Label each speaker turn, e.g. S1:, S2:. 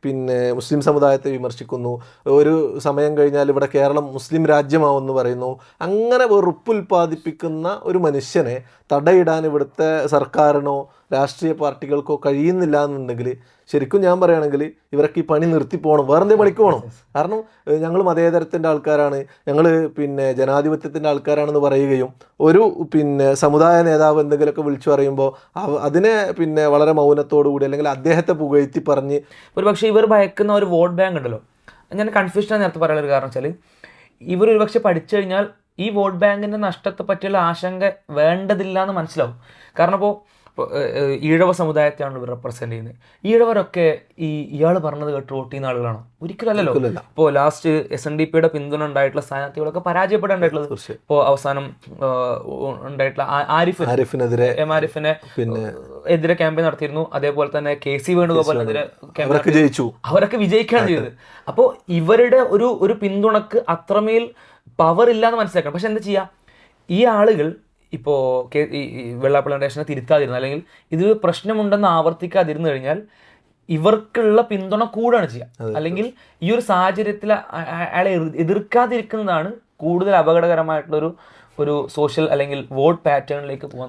S1: പിന്നെ മുസ്ലിം സമുദായത്തെ വിമർശിക്കുന്നു, ഒരു സമയം കഴിഞ്ഞാൽ ഇവിടെ കേരളം മുസ്ലിം രാജ്യമാവെന്ന് പറയുന്നു. അങ്ങനെ വെറുപ്പുൽപ്പാദിപ്പിക്കുന്ന ഒരു മനുഷ്യനെ തടയിടാൻ ഇവിടുത്തെ സർക്കാരിനോ രാഷ്ട്രീയ പാർട്ടികൾക്കോ കഴിയുന്നില്ല എന്നുണ്ടെങ്കിൽ ശരിക്കും ഞാൻ പറയുകയാണെങ്കിൽ ഇവരൊക്കെ ഈ പണി നിർത്തി പോകണം, വേറെ എന്തെങ്കിലും പണിക്ക് പോകണം. കാരണം ഞങ്ങൾ മതേതരത്തിൻ്റെ ആൾക്കാരാണ്, ഞങ്ങൾ പിന്നെ ജനാധിപത്യത്തിൻ്റെ ആൾക്കാരാണെന്ന് പറയുകയും ഒരു പിന്നെ സമുദായ നേതാവ് എന്തെങ്കിലുമൊക്കെ വിളിച്ചു പറയുമ്പോൾ അതിനെ പിന്നെ വളരെ മൗനത്തോടു കൂടി അല്ലെങ്കിൽ അദ്ദേഹത്തെ പുകഴ്ത്തി പറഞ്ഞ്
S2: ഒരു പക്ഷേ ഇവർ ഭയക്കുന്ന ഒരു വോട്ട് ബാങ്ക് ഉണ്ടല്ലോ. ഞാൻ കൺഫ്യൂഷനാണ് നേരത്തെ പറയാനുള്ള ഒരു കാരണം വെച്ചാൽ ഇവർ ഒരുപക്ഷെ പഠിച്ചു കഴിഞ്ഞാൽ ഈ വോട്ട് ബാങ്കിൻ്റെ നഷ്ടത്തെ പറ്റിയുള്ള ആശങ്ക വേണ്ടതില്ല എന്ന് മനസ്സിലാവും. കാരണം ഇപ്പോൾ ഈഴവ സമുദായത്തെയാണ് ഇവർ റെപ്രസെൻ്റ് ചെയ്യുന്നത്. ഈഴവരൊക്കെ ഇയാൾ പറഞ്ഞത് കേട്ട് വോട്ട് ചെയ്യുന്ന ആളുകളാണോ? ഒരിക്കലും അല്ലല്ലോ. ഇപ്പോൾ ലാസ്റ്റ് SNDPയുടെ പിന്തുണ ഉണ്ടായിട്ടുള്ള സ്ഥാനാർത്ഥികളൊക്കെ പരാജയപ്പെടാണ്ടായിട്ടുള്ളത്. ഇപ്പോൾ അവസാനം ഉണ്ടായിട്ടുള്ള ആരിഫിനെ എതിരെ ക്യാമ്പയിൻ നടത്തിയിരുന്നു. അതേപോലെ തന്നെ KC വേണുഗോപാലിനെതിരെ അവരൊക്കെ വിജയിക്കുകയാണ് ചെയ്തത്. അപ്പോൾ ഇവരുടെ ഒരു പിന്തുണക്ക് അത്രമേൽ പവർ ഇല്ലാന്ന് മനസ്സിലാക്കണം. പക്ഷെ എന്താ ചെയ്യുക, ഈ ആളുകൾ ഇപ്പോൾ ഈ വെള്ളാപ്പള്ളി നടേശനെ തിരുത്താതിരുന്നു അല്ലെങ്കിൽ ഇത് പ്രശ്നമുണ്ടെന്ന് ആവർത്തിക്കാതിരുന്നു കഴിഞ്ഞാൽ ഇവർക്കുള്ള പിന്തുണ കൂടാണ് ചെയ്യുക. അല്ലെങ്കിൽ ഈ ഒരു സാഹചര്യത്തിൽ അയാളെ എതിർക്കാതിരിക്കുന്നതാണ് കൂടുതൽ അപകടകരമായിട്ടുള്ളൊരു സോഷ്യൽ അല്ലെങ്കിൽ വോട്ട് പാറ്റേണിലേക്ക് പോകുന്നത്.